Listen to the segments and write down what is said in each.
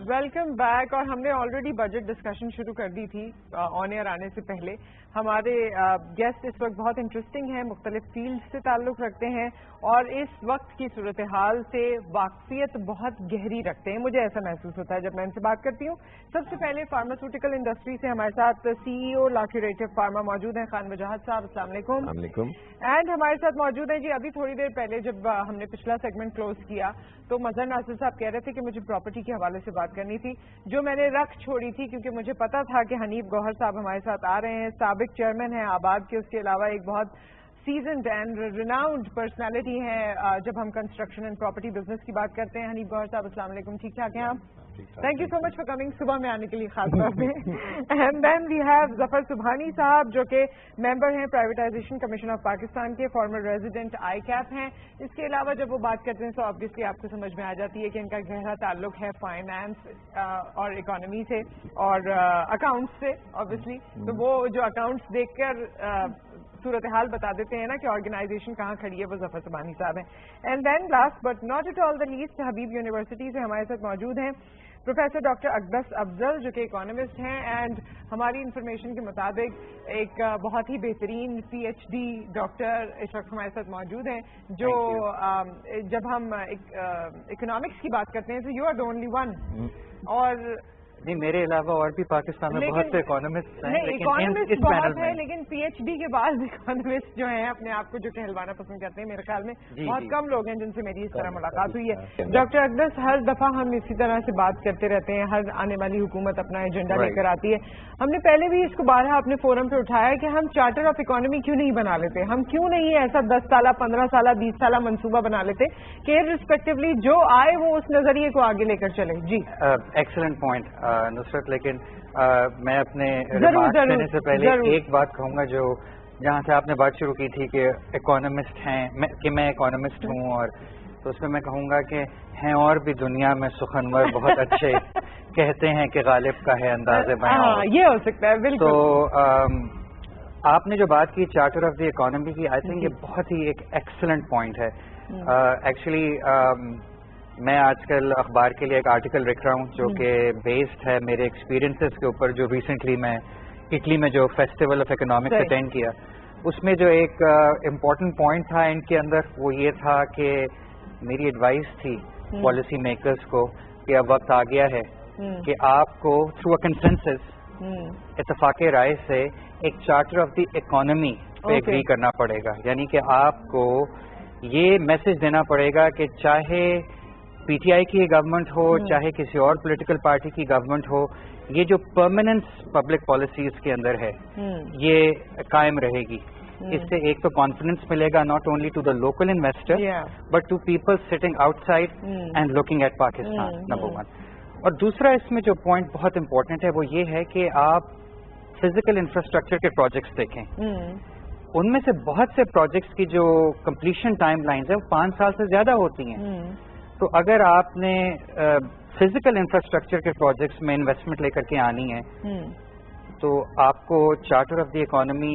Welcome back. اور ہم نے آلریڈی بجٹ ڈسکشن شروع کر دی تھی آن ایئر آنے سے پہلے. ہمارے گیسٹ اس وقت بہت انٹرسٹنگ ہیں, مختلف فیلڈ سے تعلق رکھتے ہیں اور اس وقت کی صورتحال سے واقفیت بہت گہری رکھتے ہیں. مجھے ایسا محسوس ہوتا ہے جب میں ان سے بات کرتی ہوں. سب سے پہلے فارماسیوٹیکل انڈسٹری سے ہمارے ساتھ سی ای او لاکیوریٹو فارما موجود ہیں, خان وجاہت صاحب. السلام علیکم. اینڈ ہمارے ساتھ موجود ہیں جی, ابھی تھوڑی دیر پہلے جب ہم نے پچھلا سیگمنٹ کلوز کیا تو مظہر ناصر صاحب کہہ رہے تھے کہ مجھے پراپرٹی کے حوالے سے بات کرنی تھی, جو میں نے رکھ چھوڑی تھی کیونکہ مجھے پتا تھا کہ حنیف گوہر صاحب ہمارے ساتھ آ رہے ہیں. سابق چیئرمین ہیں آباد کے, اس کے علاوہ ایک بہت سیزنڈ اینڈ ریناؤنڈ پرسنالٹی ہیں جب ہم کنسٹرکشن اینڈ پراپرٹی بزنس کی بات کرتے ہیں. حنیف گوہر صاحب السلام علیکم. ٹھیک ٹھاک ہیں آپ؟ Thank you so much for coming, صبح میں آنے کے لیے خاص طور پہ. اینڈ دین وی ہیو ظفر سبحانی صاحب جو کہ ممبر ہیں پرائیویٹائزیشن کمیشن آف پاکستان کے, فارمر ریزیڈنٹ آئی کیپ ہیں. اس کے علاوہ جب وہ بات کرتے ہیں تو آبویسلی آپ کو سمجھ میں آ جاتی ہے کہ ان کا گہرا تعلق ہے فائنانس اور اکانومی سے اور اکاؤنٹس سے آبویسلی. تو وہ جو اکاؤنٹس دیکھ کر صورتحال بتا دیتے ہیں نا کہ آرگنائزیشن کہاں کھڑی ہے, وہ ظفر سبحانی صاحب ہیں. And then last but not at all the least, Habib university سے ہمارے ساتھ موجود ہیں پروفیسر ڈاکٹر اقدس افضل جو کہ اکانومسٹ ہیں اینڈ ہماری انفارمیشن کے مطابق ایک بہت ہی بہترین پی ایچ ڈی ڈاکٹر اس وقت ہمارے ساتھ موجود ہیں, جو جب ہم اکنامکس کی بات کرتے ہیں تو you are the only one. اور نہیں, میرے علاوہ اور بھی پاکستان میں بہت سے اکانومسٹ ہیں, اکانومسٹ بہت ہیں لیکن پی ایچ ڈی کے بعد اکانومسٹ جو ہیں اپنے آپ کو جو کہلوانا پسند کرتے ہیں, میرے خیال میں بہت کم لوگ ہیں جن سے میری اس طرح ملاقات ہوئی ہے. ڈاکٹر اقدس, ہر دفعہ ہم اسی طرح سے بات کرتے رہتے ہیں, ہر آنے والی حکومت اپنا ایجنڈا لے کر آتی ہے. ہم نے پہلے بھی اس کو بارہا اپنے فورم پہ اٹھایا کہ ہم چارٹر آف اکانومی کیوں نہیں بنا لیتے, ہم کیوں نہیں ایسا 10 سالہ 15 سالہ 20 سالہ منصوبہ بنا لیتے کہ ریسپیکٹولی جو آئے وہ اس نظریے کو آگے لے کر چلے. جی ایکسلنٹ پوائنٹ نصرت, لیکن میں اپنے ریمارک دینے سے پہلے ایک بات کہوں گا, جو جہاں سے آپ نے بات شروع کی تھی کہ اکانومسٹ ہیں, کہ میں اکانومسٹ ہوں, اور تو اس میں میں کہوں گا کہ ہیں اور بھی دنیا میں سخنور بہت اچھے کہتے ہیں کہ غالب کا ہے انداز بیان, یہ ہو سکتا ہے بالکل. تو آپ نے جو بات کی چارٹر آف دی اکانومی کی, آئی تھنک یہ بہت ہی ایک ایکسلنٹ پوائنٹ ہے. ایکچولی میں آج کل اخبار کے لیے ایک آرٹیکل لکھ رہا ہوں جو کہ بیسڈ ہے میرے ایکسپیرینسز کے اوپر, جو ریسنٹلی میں اٹلی میں جو فیسٹیول آف اکنامکس اٹینڈ کیا. اس میں جو ایک امپورٹنٹ پوائنٹ تھا ان کے اندر وہ یہ تھا کہ میری ایڈوائس تھی پالیسی میکرز کو کہ اب وقت آ گیا ہے کہ آپ کو تھرو اے کنسنسس, اتفاق رائے سے ایک چارٹر آف دی اکانومی پہ ایگری کرنا پڑے گا. یعنی کہ آپ کو یہ میسج دینا پڑے گا کہ چاہے پی ٹی آئی کی گورنمنٹ ہو, چاہے کسی اور پولیٹیکل پارٹی کی گورنمنٹ ہو, یہ جو پرماننس پبلک پالیسیز کے اندر ہے یہ قائم رہے گی. اس سے ایک تو کانفیڈنس ملے گا not only to the local investor but to people sitting outside and looking at Pakistan, number 1. اور دوسرا اس میں جو پوائنٹ بہت امپورٹنٹ ہے وہ یہ ہے کہ آپ فزیکل انفراسٹرکچر کے پروجیکٹس دیکھیں. ان میں سے بہت سے پروجیکٹس کی جو کمپلیشن ٹائم لائنز ہیں وہ 5 سال سے زیادہ ہوتی ہیں. تو اگر آپ نے فزیکل انفراسٹرکچر کے پروجیکٹس میں انویسٹمنٹ لے کر کے آنی ہے تو آپ کو چارٹر آف دی اکانومی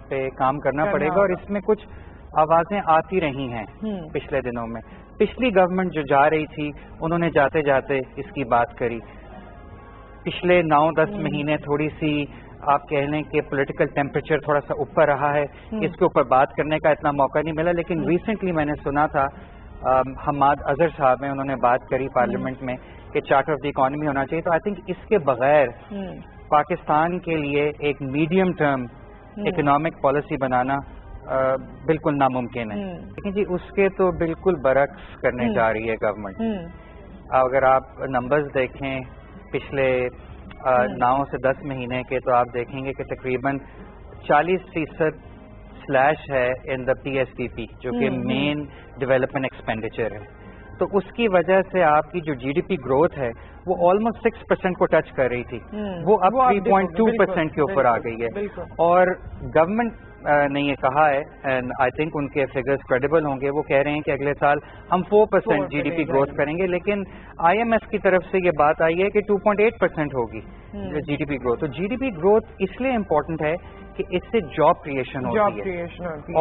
پہ کام کرنا پڑے گا. اور اس میں کچھ آوازیں آتی رہی ہیں پچھلے دنوں میں. پچھلی گورنمنٹ جو جا رہی تھی انہوں نے جاتے جاتے اس کی بات کری. پچھلے 9-10 مہینے تھوڑی سی آپ کہہ لیں کہ پولیٹیکل ٹیمپریچر تھوڑا سا اوپر رہا ہے, اس کے اوپر بات کرنے کا اتنا موقع نہیں ملا. لیکن ریسنٹلی میں نے سنا تھا حماد اظہر صاحب ہیں, انہوں نے بات کری پارلیمنٹ میں کہ چارٹر آف دی اکانومی ہونا چاہیے. تو آئی تھنک اس کے بغیر پاکستان کے لیے ایک میڈیم ٹرم اکنامک پالیسی بنانا بالکل ناممکن ہے. لیکن جی اس کے تو بالکل برعکس کرنے جا رہی ہے گورنمنٹ. اگر آپ نمبرز دیکھیں پچھلے 9 سے 10 مہینے کے تو آپ دیکھیں گے کہ تقریباً 40% سلیش ہے ان دا پی ایس پی پی جو کہ مین ڈیولپمنٹ ایکسپینڈیچر ہے. تو اس کی وجہ سے آپ کی جو جی ڈی پی گروتھ ہے وہ آلموسٹ 6% کو ٹچ کر رہی تھی, وہ اب 3.2% کے اوپر آ گئی ہے. اور گورنمنٹ نے یہ کہا ہے اینڈ آئی تھنک ان کے فگرز کریڈیبل ہوں گے. وہ کہہ رہے ہیں کہ اگلے سال ہم 4% جی ڈی پی گروتھ کریں گے, لیکن آئی ایم ایف کی طرف سے یہ بات آئی ہے کہ 2.8% ہوگی جی ڈی پی گروتھ. تو جی ڈی پی گروتھ اس لیے امپورٹنٹ ہے کہ اس سے جاب کریشن ہوتی ہے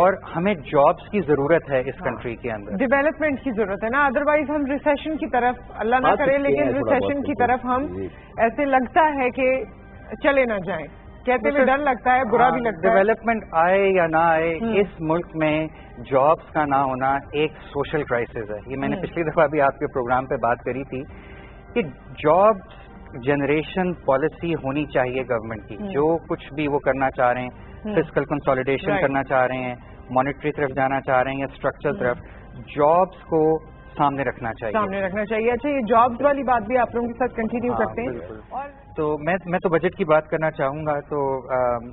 اور ہمیں جابس کی ضرورت ہے اس کنٹری کے اندر, ڈیولپمنٹ کی ضرورت ہے نا. ادروائز ہم ریسیشن کی طرف, اللہ نہ کرے لیکن ریسیشن کی طرف ہم ایسے لگتا ہے کہ چلے نہ جائیں, کہتے ہوئے ڈر لگتا ہے, برا بھی لگتا ہے. ڈیولپمنٹ آئے یا نہ آئے, اس ملک میں جابس کا نہ ہونا ایک سوشل کرائسس ہے. یہ میں نے پچھلی دفعہ بھی آپ کے پروگرام پہ بات کری تھی کہ جابس جنریشن پالیسی ہونی چاہیے گورنمنٹ کی. جو کچھ بھی وہ کرنا چاہ رہے ہیں, فسکل کنسالیڈیشن کرنا چاہ رہے ہیں, مانیٹری طرف جانا چاہ رہے ہیں یا اسٹرکچر طرف, جابس کو سامنے رکھنا چاہیے. اچھا, یہ جابس والی بات بھی آپ لوگوں کے ساتھ کنٹینیو کرتے ہیں. اور تو میں تو بجٹ کی بات کرنا چاہوں گا. تو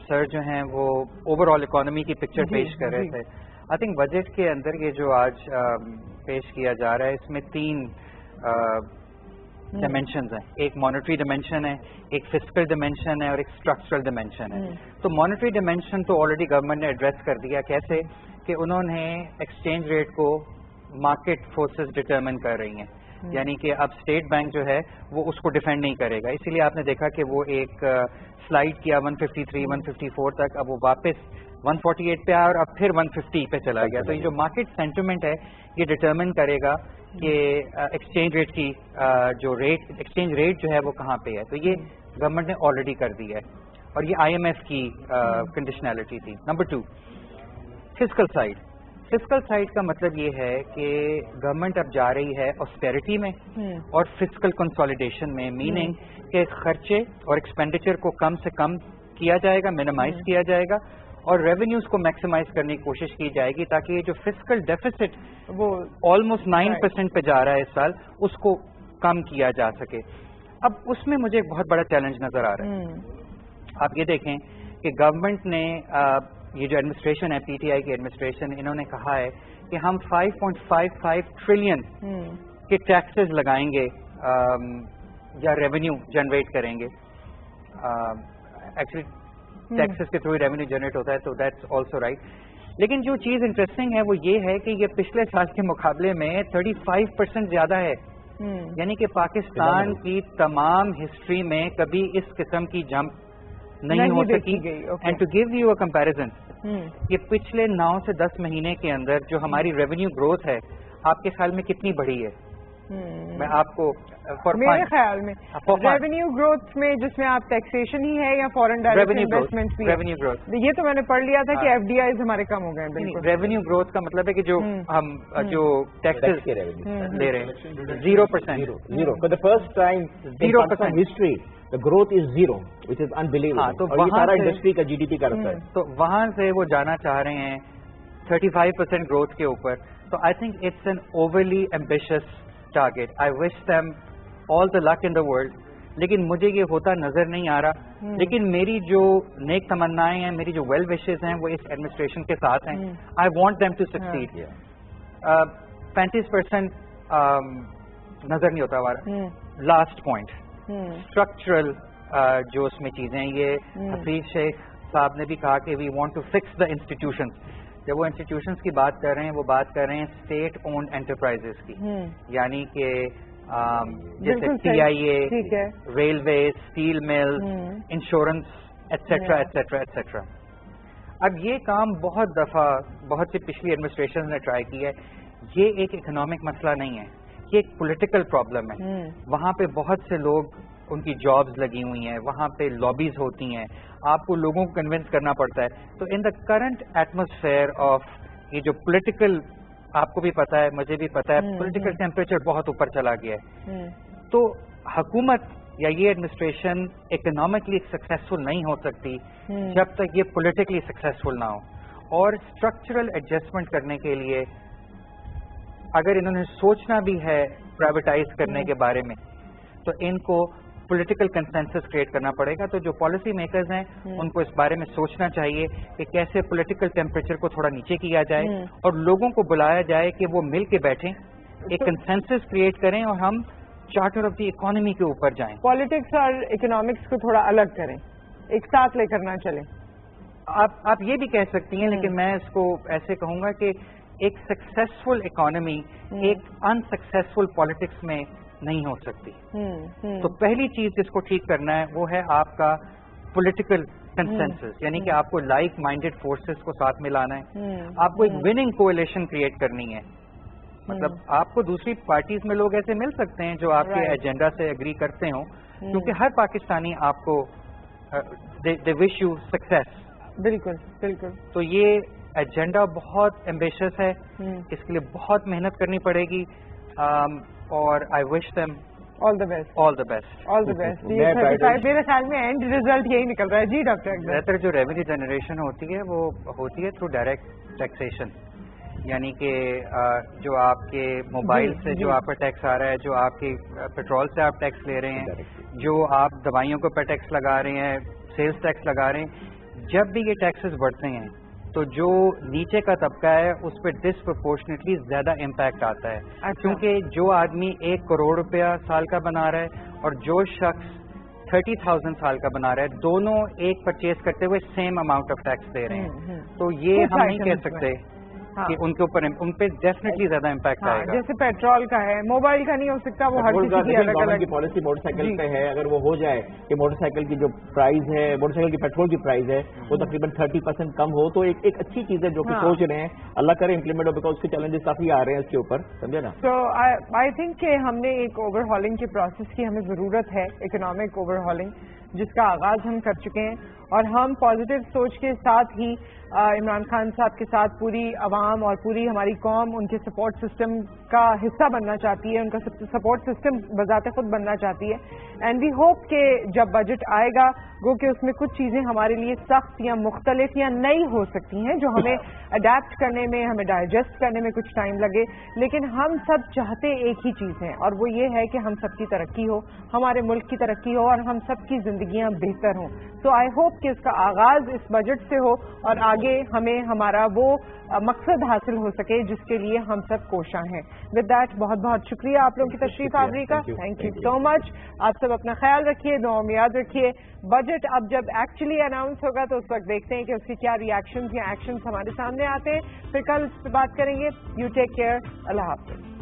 سر جو ہیں وہ اوور آل اکانومی کی پکچر پیش کر رہے تھے. آئی تھنک بجٹ کے اندر یہ جو آج پیش کیا جا رہا ہے اس میں 3 ڈائمینشنز ہیں. ایک مانیٹری ڈائمینشن ہے, ایک فسکل ڈائمینشن ہے اور ایک اسٹرکچرل ڈائمینشن ہے. تو مانیٹری ڈائمینشن تو آلریڈی گورنمنٹ نے ایڈریس کر دیا. کیسے کہ انہوں نے ایکسچینج ریٹ کو مارکیٹ فورسز ڈٹرمن کر رہی ہیں, یعنی کہ اب اسٹیٹ بینک جو ہے وہ اس کو ڈیفینڈ نہیں کرے گا. اسی لیے آپ نے دیکھا کہ وہ ایک سلائڈ کیا 153 154 تک, اب وہ واپس 148 پہ آیا اور اب پھر 150 پہ چلا گیا. تو یہ جو مارکیٹ سینٹیمنٹ ہے یہ ڈٹرمن کرے گا کہ ایکسچینج ریٹ کی جو ایکسچینج ریٹ جو ہے وہ کہاں پہ ہے. تو یہ گورنمنٹ نے آلریڈی کر دی ہے اور یہ آئی ایم ایف کی کنڈیشنلٹی تھی. Number 2, fiscal side. Fiscal side کا مطلب یہ ہے کہ گورنمنٹ اب جا رہی ہے آسٹیرٹی میں اور فسکل کنسالیڈیشن میں, میننگ کہ خرچے اور ایکسپینڈیچر کو کم سے کم کیا جائے گا, منیمائز کیا جائے گا اور ریونیوز کو میکسیمائز کرنے کی کوشش کی جائے گی تاکہ یہ جو فسکل ڈیفیسٹ وہ آلموسٹ 9% پہ جا رہا ہے اس سال, اس کو کم کیا جا سکے. اب اس میں مجھے ایک بہت بڑا چیلنج نظر آ رہا ہے. آپ یہ دیکھیں کہ گورنمنٹ نے یہ جو ایڈمنسٹریشن ہے, پی ٹی آئی کی ایڈمنسٹریشن, انہوں نے کہا ہے کہ ہم 5.55 ٹریلین کے ٹیکسز لگائیں گے یا ریونیو جنریٹ کریں گے. ایکچولی ٹیکسز کے تھرو ریونیو جنریٹ ہوتا ہے, تو دیٹس آلسو رائٹ. لیکن جو چیز انٹرسٹنگ ہے وہ یہ ہے کہ یہ پچھلے سال کے مقابلے میں 35% زیادہ ہے. یعنی کہ پاکستان کی تمام ہسٹری میں کبھی اس قسم کی جمپ نہیں ہو سکی. And to give you a comparison, یہ پچھلے 9 سے 10 مہینے کے اندر جو ہماری ریونیو گروتھ ہے آپ کے خیال میں کتنی بڑھی ہے؟ میں آپ کو میرے خیال میں ریونیو گروتھ میں جس میں آپ ٹیکسیشن ہی ہے یا فورن ڈائریکٹ انویسٹمنٹ بھی, ریونیو گروتھ یہ تو میں نے پڑھ لیا تھا کہ ایف ڈی آئیز ہمارے کم ہو گئے ہیں. ریونیو گروتھ کا مطلب ہے کہ جو ہم جو ٹیکسز لے رہے ہیں 0%. For the first time in Pakistan history, the growth is 0, which is unbelievable. تو یہ سارا انڈسٹری کا جی ڈی پی کا رفتہ ہے. تو وہاں سے وہ جانا چاہ رہے ہیں 35% گروتھ کے اوپر. تو I think it's an overly ambitious target. I wish them all the luck in the world, لیکن مجھے یہ ہوتا نظر نہیں آ رہا. لیکن میری جو نیک تمنائیں ہیں, میری جو ویل وشز ہیں وہ اس ایڈمنسٹریشن کے ساتھ ہیں. I want them to succeed. 35% نظر نہیں ہوتا ہمارا. لاسٹ پوائنٹ, اسٹرکچرل جو اس میں چیزیں, یہ حفیظ شیخ صاحب نے بھی کہا کہ we want to fix the institutions. جب وہ انسٹیٹیوشنز کی بات کر رہے ہیں وہ بات کر رہے ہیں اسٹیٹ اونڈ انٹرپرائزز کی, یعنی کہ جیسے T I A, railway, steel mill, insurance etcetera etcetera etcetera. اب یہ کام بہت سی پچھلی ایڈمنسٹریشن نے ٹرائی کی ہے. یہ ایک اکنامک مسئلہ نہیں ہے, یہ ایک پولیٹیکل پرابلم ہے. وہاں پہ بہت سے لوگ, ان کی جابز لگی ہوئی ہیں, وہاں پہ لابیز ہوتی ہیں, آپ کو لوگوں کو کنونس کرنا پڑتا ہے. تو ان دا کرنٹ ایٹماسفیئر آف یہ جو پولیٹیکل, آپ کو بھی پتا ہے, مجھے بھی پتا ہے, پولیٹیکل ٹیمپریچر بہت اوپر چلا گیا ہے. تو حکومت یا یہ ایڈمنسٹریشن اکنامکلی سکسیسفل نہیں ہو سکتی جب تک یہ پولیٹیکلی سکسیسفل نہ ہو. اور اسٹرکچرل ایڈجسٹمنٹ کرنے کے لیے اگر انہوں نے سوچنا بھی ہے پرائیویٹائز کرنے کے بارے میں, تو ان کو پولیٹیکل کنسنسس کریٹ کرنا پڑے گا. تو جو پالیسی میکرز ہیں ان کو اس بارے میں سوچنا چاہیے کہ کیسے پولیٹیکل ٹیمپریچر کو تھوڑا نیچے کیا جائے اور لوگوں کو بلایا جائے کہ وہ مل کے بیٹھیں, ایک کنسنسس کریٹ کریں اور ہم چارٹر آف دی اکانومی کے اوپر جائیں. پالیٹکس اور اکنامکس کو تھوڑا الگ کریں, ایک ساتھ لے کر نہ چلیں. آپ یہ بھی کہہ سکتی ہیں، لیکن میں اس کو ایسے کہوں گا کہ ایک سکسیسفل اکانومی ایک انسکسیسفل پالیٹکس میں نہیں ہو سکتی. تو پہلی چیز جس کو ٹھیک کرنا ہے وہ ہے آپ کا پولیٹیکل کنسنسس، یعنی کہ آپ کو لائک مائنڈیڈ فورسز کو ساتھ میں لانا ہے. آپ کو ایک وننگ کولیشن کریٹ کرنی ہے. مطلب آپ کو دوسری پارٹیز میں لوگ ایسے مل سکتے ہیں جو آپ کے ایجنڈا سے اگری کرتے ہوں، کیونکہ ہر پاکستانی آپ کو دے وش یو سکسیس. بالکل بالکل. تو یہ ایجنڈا بہت ایمبیشس ہے، اس کے لیے بہت محنت کرنی پڑے گی، اور I wish them all the best. All the best. All the best. میرے خیال میں اینڈ ریزلٹ یہی نکل رہا ہے. جی ڈاکٹر. بہتر جو ریونیو جنریشن ہوتی ہے وہ ہوتی ہے تھرو ڈائریکٹ ٹیکسیشن، یعنی کہ جو آپ کے موبائل سے جو آپ کا ٹیکس آ رہا ہے، جو آپ کے پیٹرول سے آپ ٹیکس لے رہے ہیں، جو آپ دوائیوں کو پہ ٹیکس لگا رہے ہیں، سیلز ٹیکس لگا رہے ہیں. جب بھی یہ ٹیکسز بڑھتے ہیں تو جو نیچے کا طبقہ ہے اس پہ ڈسپرپورشنیٹلی زیادہ امپیکٹ آتا ہے. کیونکہ جو آدمی 1 کروڑ روپیہ سال کا بنا رہا ہے اور جو شخص 30,000 سال کا بنا رہا ہے، دونوں ایک پرچیز کرتے ہوئے سیم اماؤنٹ آف ٹیکس دے رہے ہیں. تو یہ ہم نہیں کہہ سکتے کہ ان کے اوپر ان پہ ڈیفینیٹلی زیادہ امپیکٹ آئے گا. جیسے پیٹرول کا ہے، موبائل کا نہیں ہو سکتا، وہ ہر کسی کی الگ الگ کی پالیسی موٹر سائیکل پہ ہے. اگر وہ ہو جائے کہ موٹر سائیکل کی جو پرائز ہے، موٹر سائیکل کی پیٹرول کی پرائز ہے وہ تقریباً 30% کم ہو، تو ایک اچھی چیز ہے جو کہ سوچ رہے ہیں. اللہ کرے امپلیمنٹ ہو، بیکاز اس کے چیلنجز کافی آ رہے ہیں اس کے اوپر، سمجھے نا. تو آئی تھنک کہ ہم نے ایک اوور ہالنگ کے پروسیس کی ہمیں ضرورت ہے، اکنامک اوور ہالنگ، جس کا آغاز ہم کر چکے ہیں. اور ہم پازیٹیو سوچ کے ساتھ ہی عمران خان صاحب کے ساتھ پوری عوام اور پوری ہماری قوم ان کے سپورٹ سسٹم کا حصہ بننا چاہتی ہے، ان کا سپورٹ سسٹم بذات خود بننا چاہتی ہے. اینڈ وی ہوپ کہ جب بجٹ آئے گا گو کہ اس میں کچھ چیزیں ہمارے لیے سخت یا مختلف یا نئی ہو سکتی ہیں جو ہمیں اڈیپٹ کرنے میں، ہمیں ڈائجسٹ کرنے میں کچھ ٹائم لگے. لیکن ہم سب چاہتے ایک ہی چیز ہے، اور وہ یہ ہے کہ ہم سب کی ترقی ہو، ہمارے ملک کی ترقی ہو، اور ہم سب کی زندگیاں بہتر ہوں. تو آئی ہوپ کہ اس کا آغاز اس بجٹ سے ہو اور آگے ہمیں ہمارا وہ مقصد حاصل ہو سکے جس کے لیے ہم سب کوشاں ہیں. ود دیٹ بہت بہت شکریہ آپ لوگوں کی تشریف آوری کا. تھینک یو سو مچ. آپ سب اپنا خیال رکھیے، دعاؤں میں یاد رکھیے. بجٹ اب جب ایکچولی اناؤنس ہوگا تو اس وقت دیکھتے ہیں کہ اس کے کیا ریئیکشنز یا ایکشنز ہمارے سامنے آتے ہیں. پھر کل اس پہ بات کریں گے. You take care. اللہ حافظ.